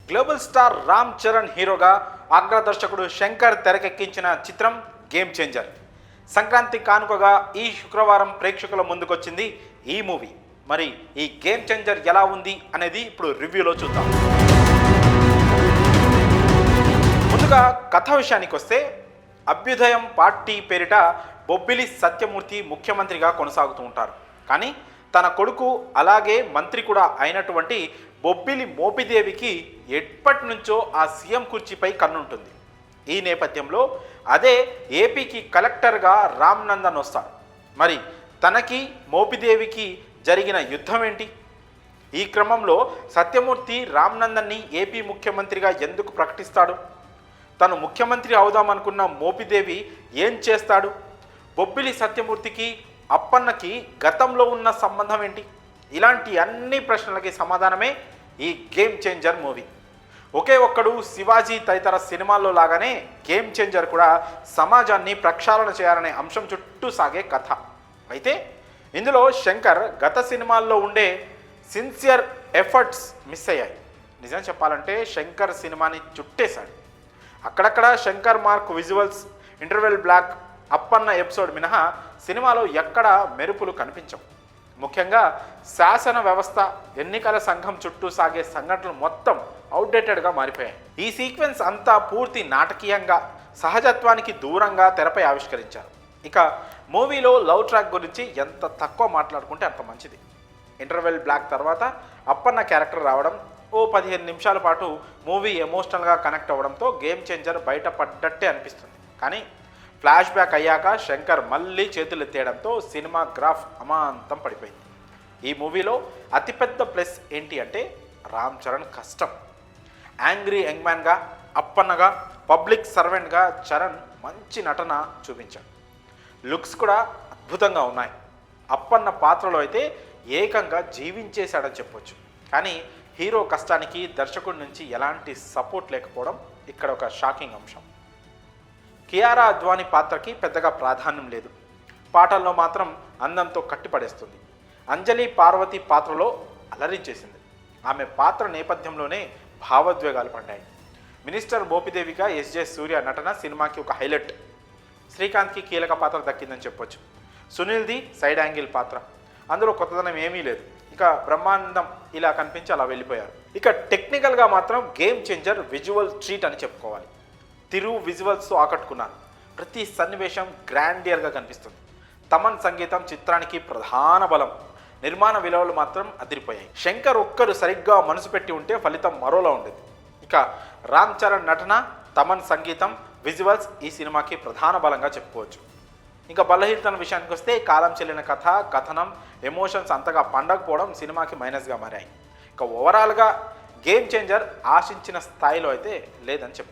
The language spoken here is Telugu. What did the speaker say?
గ్లోబల్ స్టార్ రామ్ చరణ్ హీరోగా అగ్రదర్శకుడు శంకర్ తెరకెక్కించిన చిత్రం గేమ్ చేంజర్. సంక్రాంతి కానుకగా ఈ శుక్రవారం ప్రేక్షకుల ముందుకొచ్చింది ఈ మూవీ. మరి ఈ గేమ్ చేంజర్ ఎలా ఉంది అనేది ఇప్పుడు రివ్యూలో చూద్దాం. ముందుగా కథ విషయానికి వస్తే, అభ్యుదయం పార్టీ పేరిట బొబ్బిలి సత్యమూర్తి ముఖ్యమంత్రిగా కొనసాగుతూ ఉంటారు. కానీ తన కొడుకు అలాగే మంత్రి కూడా అయినటువంటి బొబ్బిలి మోపిదేవికి ఎప్పటి నుంచో ఆ సీఎం కుర్చీపై కన్నుంటుంది. ఈ నేపథ్యంలో అదే ఏపీకి కలెక్టర్గా రామ్ నందన్ వస్తాడు. మరి తనకి మోపిదేవికి జరిగిన యుద్ధం ఏంటి? ఈ క్రమంలో సత్యమూర్తి రామ్ నందన్ని ఏపీ ముఖ్యమంత్రిగా ఎందుకు ప్రకటిస్తాడు? తను ముఖ్యమంత్రి అవుదామనుకున్న మోపిదేవి ఏం చేస్తాడు? బొబ్బిలి సత్యమూర్తికి అప్పన్నకి గతంలో ఉన్న సంబంధం ఏంటి? ఇలాంటి అన్ని ప్రశ్నలకి సమాధానమే ఈ గేమ్ చేంజర్ మూవీ. ఒకే ఒక్కడు శివాజీ తదితర సినిమాల్లో లాగానే గేమ్ చేంజర్ కూడా సమాజాన్ని ప్రక్షాళన చేయాలనే అంశం చుట్టూ సాగే కథ. అయితే ఇందులో శంకర్ గత సినిమాల్లో ఉండే సిన్సియర్ ఎఫర్ట్స్ మిస్ అయ్యాయి. నిజం చెప్పాలంటే శంకర్ సినిమాని చుట్టేశాడు. అక్కడక్కడ Shankar mark visuals, interval block, Appanna episode మినహా సినిమాలో ఎక్కడా మెరుపులు కనిపించవు. ముఖ్యంగా శాసన వ్యవస్థ, ఎన్నికల సంఘం చుట్టూ సాగే సంఘటనలు మొత్తం అవుట్డేటెడ్గా మారిపోయాయి. ఈ సీక్వెన్స్ అంతా పూర్తి నాటకీయంగా, సహజత్వానికి దూరంగా తెరపై ఆవిష్కరించారు. ఇక మూవీలో లవ్ ట్రాక్ గురించి ఎంత తక్కువ మాట్లాడుకుంటే అంత మంచిది. ఇంటర్వెల్ బ్లాక్ తర్వాత అప్పన్న క్యారెక్టర్ రావడం, ఓ 15 నిమిషాల పాటు మూవీ ఎమోషనల్గా కనెక్ట్ అవ్వడంతో గేమ్ చేంజర్ బయటపడ్డట్టే అనిపిస్తుంది. కానీ ఫ్లాష్ బ్యాక్ అయ్యాక శంకర్ మళ్ళీ చేతులు ఎత్తేయడంతో సినిమా గ్రాఫ్ అమాంతం పడిపోయింది. ఈ మూవీలో అతిపెద్ద ప్లస్ ఏంటి అంటే రామ్ చరణ్ కష్టం. యాంగ్రీ యంగ్ మ్యాన్గా, అప్పన్నగా, పబ్లిక్ సర్వెంట్గా చరణ్ మంచి నటన చూపించాడు. లుక్స్ కూడా అద్భుతంగా ఉన్నాయి. అప్పన్న పాత్రలో అయితే ఏకంగా జీవించేశాడని చెప్పొచ్చు. కానీ హీరో కష్టానికి దర్శకుడి నుంచి ఎలాంటి సపోర్ట్ లేకపోవడం ఇక్కడ ఒక షాకింగ్ అంశం. కియారా అద్వానీ పాత్రకి పెద్దగా ప్రాధాన్యం లేదు. పాటల్లో మాత్రం అందంతో కట్టిపడేస్తుంది. అంజలి పార్వతి పాత్రలో అలరించేసింది. ఆమె పాత్ర నేపథ్యంలోనే భావోద్వేగాలు పడ్డాయి. మినిస్టర్ మోపిదేవిగా ఎస్జే సూర్య నటన సినిమాకి ఒక హైలైట్. శ్రీకాంత్కి కీలక పాత్ర దక్కిందని చెప్పొచ్చు. సునీల్ది సైడ్ యాంగిల్ పాత్ర, అందులో కొత్తదనం ఏమీ లేదు. ఇక బ్రహ్మానందం ఇలా కనిపించి అలా వెళ్ళిపోయారు. ఇక టెక్నికల్గా మాత్రం గేమ్ చేంజర్ విజువల్ ట్రీట్ అని చెప్పుకోవాలి. తిరు విజువల్స్తో ఆకట్టుకున్నాను. ప్రతి సన్నివేశం గ్రాండియర్గా కనిపిస్తుంది. తమన్ సంగీతం చిత్రానికి ప్రధాన బలం. నిర్మాణ విలువలు మాత్రం అదిరిపోయాయి. శంకర్ ఒక్కరు సరిగ్గా మనసు పెట్టి ఉంటే ఫలితం మరోలా ఉండేది. ఇక రామ్ చరణ్ నటన, తమన్ సంగీతం, విజువల్స్ ఈ సినిమాకి ప్రధాన బలంగా చెప్పుకోవచ్చు. ఇంకా బలహీనతల విషయానికి వస్తే కాలం చెల్లిన కథ, కథనం, ఎమోషన్స్ అంతగా పండకపోవడం సినిమాకి మైనస్గా మారాయి. ఇక ఓవరాల్గా గేమ్ చేంజర్ ఆశించిన స్థాయిలో అయితే లేదని చెప్పొచ్చు.